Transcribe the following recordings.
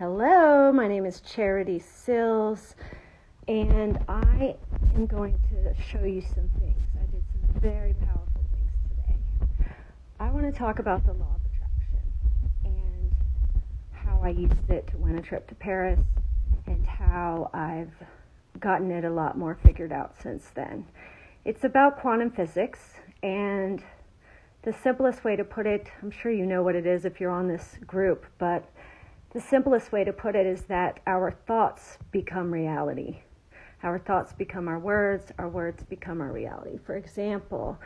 Hello, my name is Charity Sills, and I am going to show you some things. I did some very powerful things today. I want to talk about the law of attraction and how I used it to win a trip to Paris and how I've gotten it a lot more figured out since then. It's about quantum physics, and the simplest way to put it, I'm sure you know what it is if you're on this group, but the simplest way to put it is that our thoughts become reality. Our thoughts become our words become our reality. For example,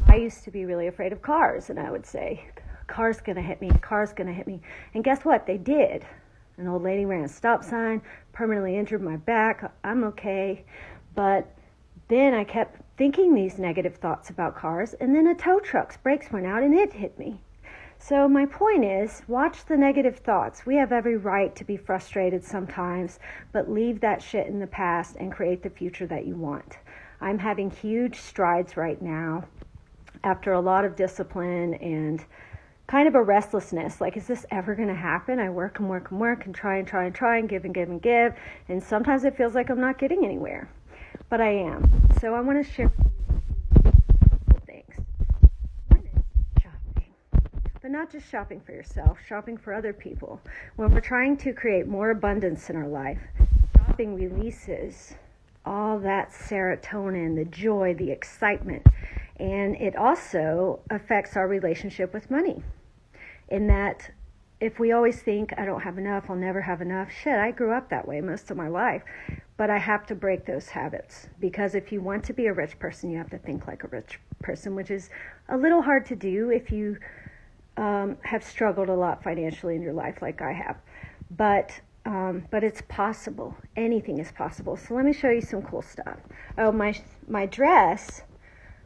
I used to be really afraid of cars, and I would say, car's gonna hit me, car's gonna hit me. And guess what? They did. An old lady ran a stop sign, permanently injured my back, I'm okay. But then I kept thinking these negative thoughts about cars, and then a tow truck's brakes went out and it hit me. So my point is, watch the negative thoughts. We have every right to be frustrated sometimes, but leave that shit in the past and create the future that you want. I'm having huge strides right now after a lot of discipline and kind of a restlessness. Like, is this ever going to happen? I work and try and give and give. And sometimes it feels like I'm not getting anywhere, but I am. So I want to share things. One is shopping, but not just shopping for yourself, shopping for other people. When we're trying to create more abundance in our life, shopping releases all that serotonin, the joy, the excitement, and it also affects our relationship with money. In that, if we always think, I don't have enough, I'll never have enough, shit, I grew up that way most of my life. But I have to break those habits, because if you want to be a rich person, you have to think like a rich person, which is a little hard to do if you have struggled a lot financially in your life like I have. But it's possible. Anything is possible. So let me show you some cool stuff. Oh, my dress,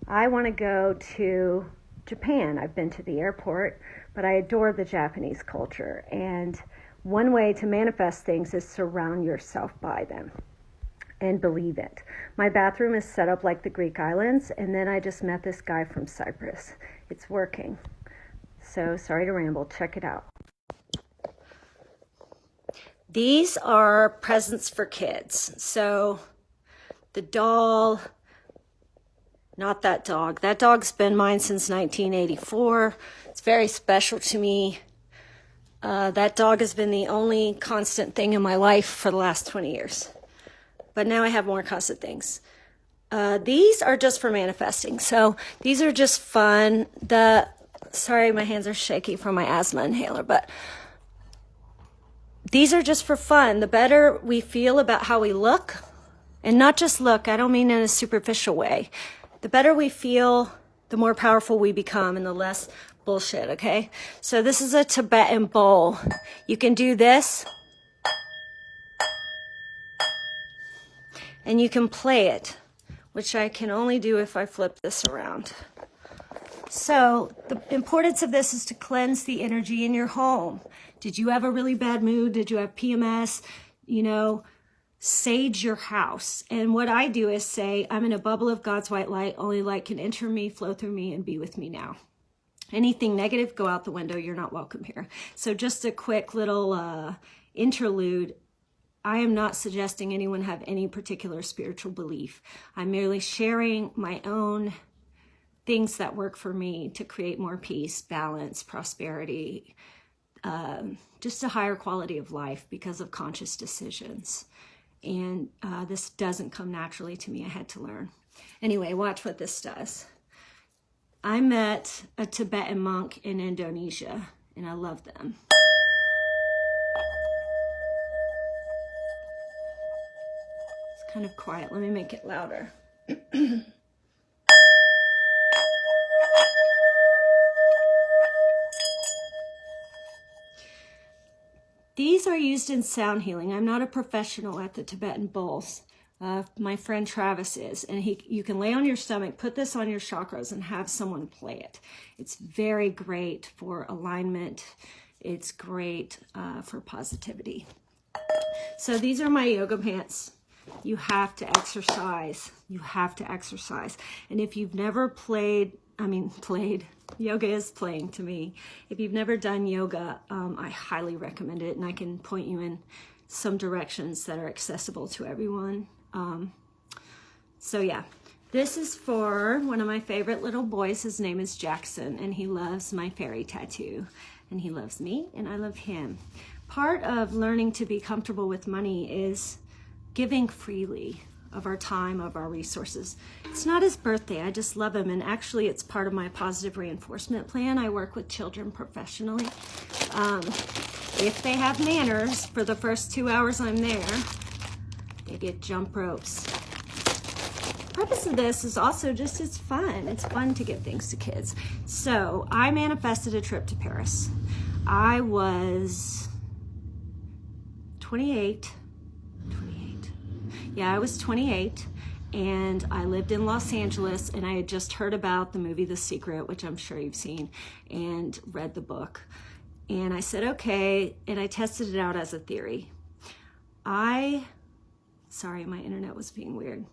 I want to go to Japan. I've been to the airport, but I adore the Japanese culture. And one way to manifest things is surround yourself by them and believe it. My bathroom is set up like the Greek islands, and then I just met this guy from Cyprus. It's working. So sorry to ramble. Check it out. These are presents for kids. So the doll, not that dog. That dog's been mine since 1984. It's very special to me. That dog has been the only constant thing in my life for the last 20 years. But now I have more constant things. These are just for manifesting. So these are just fun. Sorry, my hands are shaky from my asthma inhaler, but these are just for fun. The better we feel about how we look, and not just look, I don't mean in a superficial way. The better we feel, the more powerful we become and the less bullshit, okay? So this is a Tibetan bowl. You can do this, and you can play it, which I can only do if I flip this around. So the importance of this is to cleanse the energy in your home. Did you have a really bad mood? Did you have PMS? Sage your house. And what I do is say, I'm in a bubble of God's white light. Only light can enter me, flow through me, and be with me now. Anything negative, go out the window. You're not welcome here. So just a quick little interlude. I am not suggesting anyone have any particular spiritual belief. I'm merely sharing my own things that work for me to create more peace, balance, prosperity, just a higher quality of life because of conscious decisions. And this doesn't come naturally to me. I had to learn. Anyway, watch what this does. I met a Tibetan monk in Indonesia, and I love them. It's kind of quiet. Let me make it louder. These are used in sound healing. I'm not a professional at the Tibetan Bowls. My friend Travis is, and you can lay on your stomach, put this on your chakras, and have someone play it. It's very great for alignment. It's great for positivity. So these are my yoga pants. You have to exercise. You have to exercise. And if you've never played played. Yoga is playing to me. If you've never done yoga, I highly recommend it, and I can point you in some directions that are accessible to everyone. So yeah, this is for one of my favorite little boys. His name is Jackson, and he loves my fairy tattoo, and he loves me, and I love him. Part of learning to be comfortable with money is giving freely of our time, of our resources. It's not his birthday, I just love him, and actually it's part of my positive reinforcement plan. I work with children professionally. If they have manners, for the first 2 hours I'm there, they get jump ropes. The purpose of this is also just, it's fun. It's fun to give things to kids. So I manifested a trip to Paris. I was 28. Yeah, I was 28, and I lived in Los Angeles, and I had just heard about the movie The Secret, which I'm sure you've seen, and read the book. And I said, okay, and I tested it out as a theory. Sorry, my internet was being weird.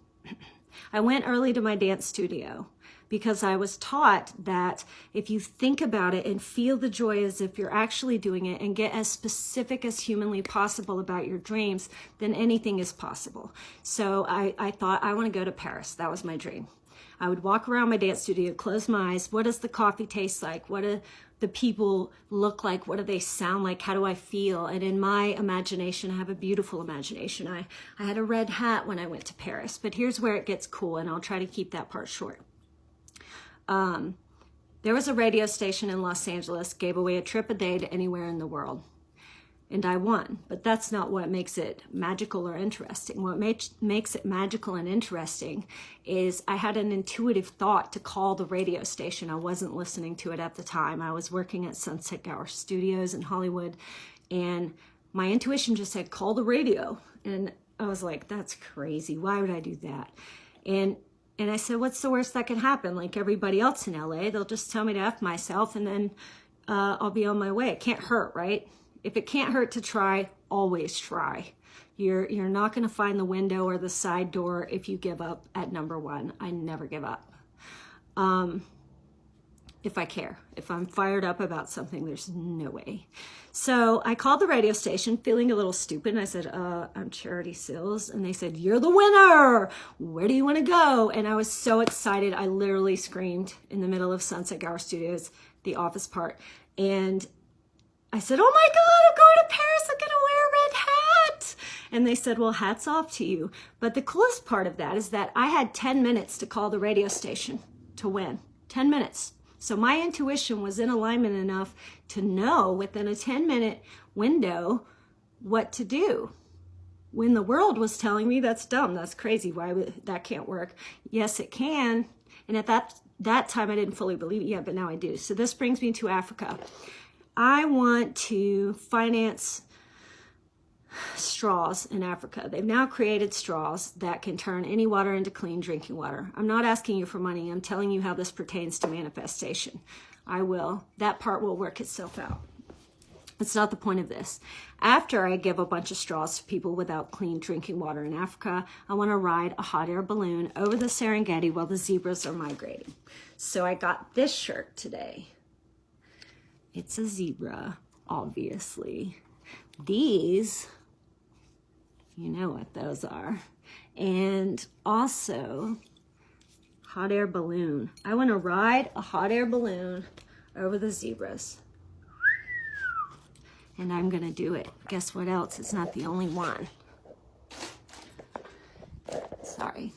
I went early to my dance studio because I was taught that if you think about it and feel the joy as if you're actually doing it and get as specific as humanly possible about your dreams, then anything is possible. So I thought, I want to go to Paris. That was my dream. I would walk around my dance studio, close my eyes. What does the coffee taste like? What do the people look like? What do they sound like? How do I feel? And in my imagination, I have a beautiful imagination. I had a red hat when I went to Paris, but here's where it gets cool, and I'll try to keep that part short. There was a radio station in Los Angeles, gave away a trip a day to anywhere in the world. And I won, but that's not what makes it magical or interesting. What makes it magical and interesting is I had an intuitive thought to call the radio station. I wasn't listening to it at the time. I was working at Sunset Gower Studios in Hollywood, and my intuition just said, call the radio. And I was like, that's crazy. Why would I do that? And I said, what's the worst that can happen? Like everybody else in LA, they'll just tell me to F myself, and then I'll be on my way. It can't hurt, right? If it can't hurt to try, always try. You're not going to find the window or the side door if you give up at number one. I never give up. If I care. If I'm fired up about something, there's no way. So I called the radio station feeling a little stupid, and I said, I'm Charity Sills. And they said, you're the winner. Where do you want to go? And I was so excited. I literally screamed in the middle of Sunset Gower Studios, the office part. And I said, oh my God, I'm going to Paris. I'm going to wear a red hat. And they said, well, hats off to you. But the coolest part of that is that I had 10 minutes to call the radio station to win. 10 minutes. So my intuition was in alignment enough to know within a 10-minute window what to do. When the world was telling me that's dumb, that's crazy, that can't work. Yes, it can. And at that time, I didn't fully believe it yet, but now I do. So this brings me to Africa. I want to finance straws in Africa. They've now created straws that can turn any water into clean drinking water. I'm not asking you for money. I'm telling you how this pertains to manifestation. That part will work itself out. It's not the point of this. After I give a bunch of straws to people without clean drinking water in Africa, I want to ride a hot air balloon over the Serengeti while the zebras are migrating. So I got this shirt today. It's a zebra, obviously. These, you know what those are. And also, hot air balloon. I want to ride a hot air balloon over the zebras. And I'm going to do it. Guess what else? It's not the only one. Sorry.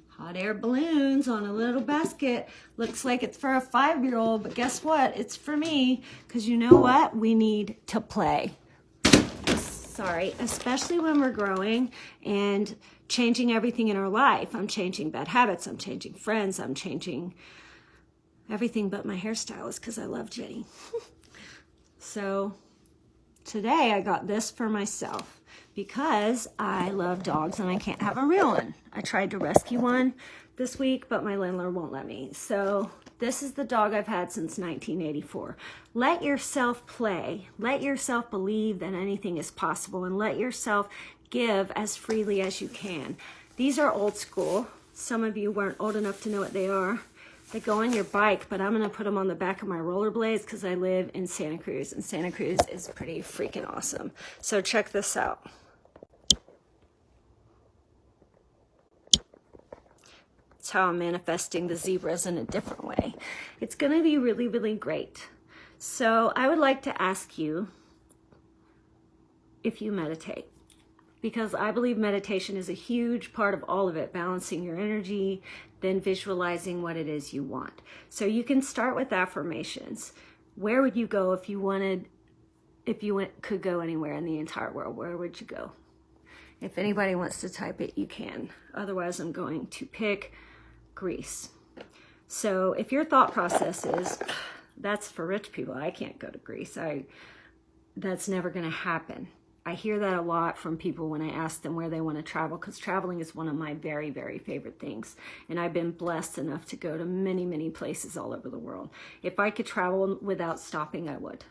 Hot air balloons on a little basket. Looks like it's for a 5-year-old, but guess what? It's for me, because you know what? We need to play. Sorry, especially when we're growing and changing everything in our life. I'm changing bad habits. I'm changing friends. I'm changing everything but my hairstylist because I love Jenny. So today I got this for myself because I love dogs and I can't have a real one. I tried to rescue one this week, but my landlord won't let me. So this is the dog I've had since 1984. Let yourself play. Let yourself believe that anything is possible, and let yourself give as freely as you can. These are old school. Some of you weren't old enough to know what they are. They go on your bike, but I'm going to put them on the back of my rollerblades because I live in Santa Cruz, and Santa Cruz is pretty freaking awesome. So check this out. It's how I'm manifesting the zebras in a different way. It's going to be really, really great. So I would like to ask you if you meditate, because I believe meditation is a huge part of all of it, balancing your energy, then visualizing what it is you want. So you can start with affirmations. Where would you go if you could go anywhere in the entire world? Where would you go? If anybody wants to type it, you can. Otherwise, I'm going to pick Greece. So if your thought process is, that's for rich people, I can't go to Greece, that's never going to happen. I hear that a lot from people when I ask them where they want to travel, because traveling is one of my very, very favorite things. And I've been blessed enough to go to many, many places all over the world. If I could travel without stopping, I would.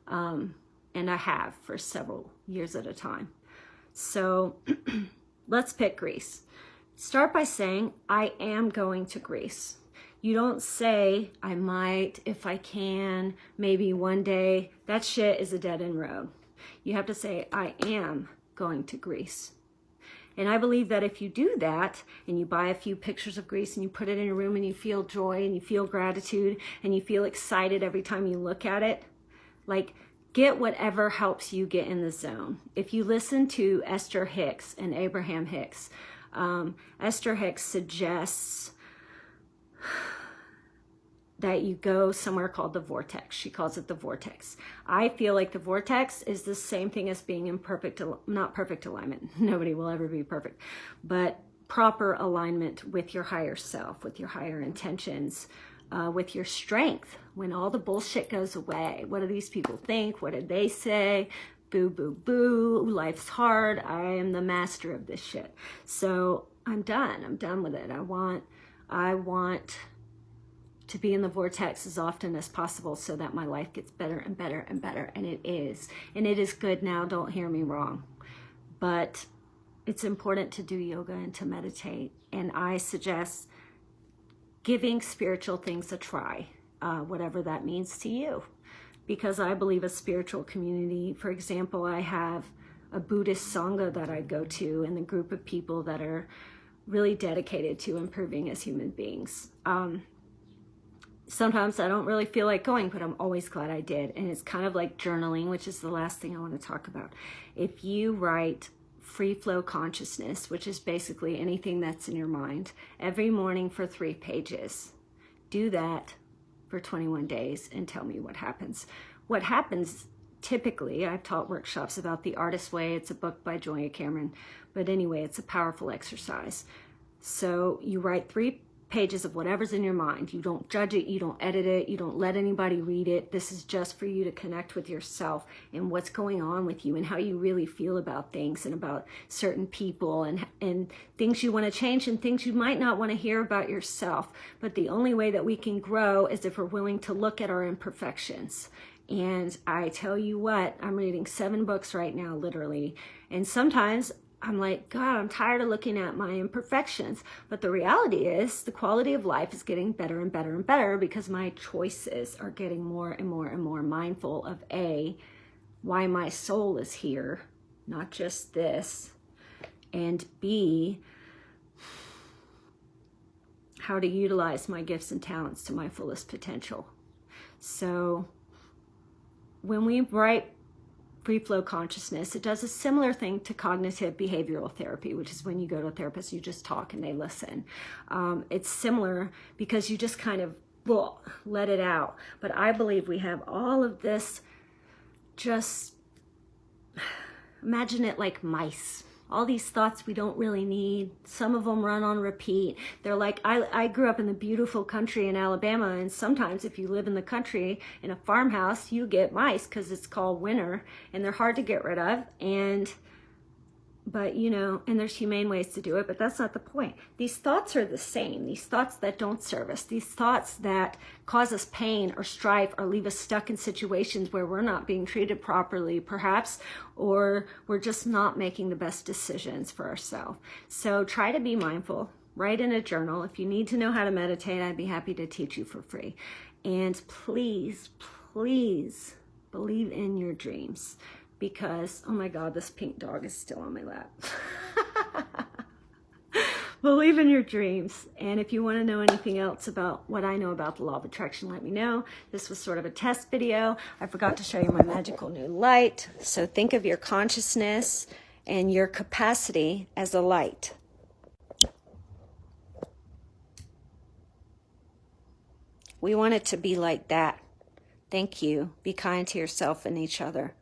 And I have for several years at a time. So let's pick Greece. Start by saying, I am going to Greece. You don't say, I might, if I can, maybe one day. That shit is a dead-end road. You have to say, I am going to Greece. And I believe that if you do that, and you buy a few pictures of Greece and you put it in your room and you feel joy and you feel gratitude and you feel excited every time you look at it, like, get whatever helps you get in the zone. If you listen to Esther Hicks and Abraham Hicks, Esther Hicks suggests that you go somewhere called the vortex. She calls it the vortex. I feel like the vortex is the same thing as being in not perfect alignment. Nobody will ever be perfect, but proper alignment with your higher self, with your higher intentions, with your strength. When all the bullshit goes away, what do these people think? What did they say? Boo, boo, boo. Life's hard. I am the master of this shit. So I'm done. I'm done with it. I want to be in the vortex as often as possible so that my life gets better and better and better. And it is. And it is good now. Don't hear me wrong. But it's important to do yoga and to meditate. And I suggest giving spiritual things a try, whatever that means to you. Because I believe a spiritual community, for example, I have a Buddhist Sangha that I go to, and a group of people that are really dedicated to improving as human beings. Sometimes I don't really feel like going, but I'm always glad I did. And it's kind of like journaling, which is the last thing I want to talk about. If you write free flow consciousness, which is basically anything that's in your mind, every morning for 3 pages, do that for 21 days and tell me what happens. What happens typically, I've taught workshops about The Artist's Way. It's a book by Julia Cameron. But anyway, it's a powerful exercise. So you write 3 pages of whatever's in your mind. You don't judge it, you don't edit it, you don't let anybody read it. This is just for you to connect with yourself and what's going on with you and how you really feel about things and about certain people and things you want to change and things you might not want to hear about yourself. But the only way that we can grow is if we're willing to look at our imperfections. And I tell you what, I'm reading 7 books right now, literally. And sometimes I'm like, God, I'm tired of looking at my imperfections. But the reality is the quality of life is getting better and better and better because my choices are getting more and more and more mindful of A, why my soul is here, not just this, and B, how to utilize my gifts and talents to my fullest potential. So when we write free flow consciousness, it does a similar thing to cognitive behavioral therapy, which is when you go to a therapist, you just talk and they listen. It's similar because you just kind of let it out. But I believe we have all of this, just imagine it like mice. All these thoughts we don't really need. Some of them run on repeat. They're like, I grew up in the beautiful country in Alabama, and sometimes if you live in the country in a farmhouse, you get mice because it's called winter, and they're hard to get rid of. But, you know, and there's humane ways to do it, but that's not the point. These thoughts are the same. These thoughts that don't serve us, these thoughts that cause us pain or strife or leave us stuck in situations where we're not being treated properly, perhaps, or we're just not making the best decisions for ourselves. So try to be mindful Write in a journal. If you need to know how to meditate, I'd be happy to teach you for free. And please, please believe in your dreams, because, oh my God, this pink dog is still on my lap. Believe in your dreams. And if you want to know anything else about what I know about the law of attraction, let me know. This was sort of a test video. I forgot to show you my magical new light. So think of your consciousness and your capacity as a light. We want it to be like that. Thank you. Be kind to yourself and each other.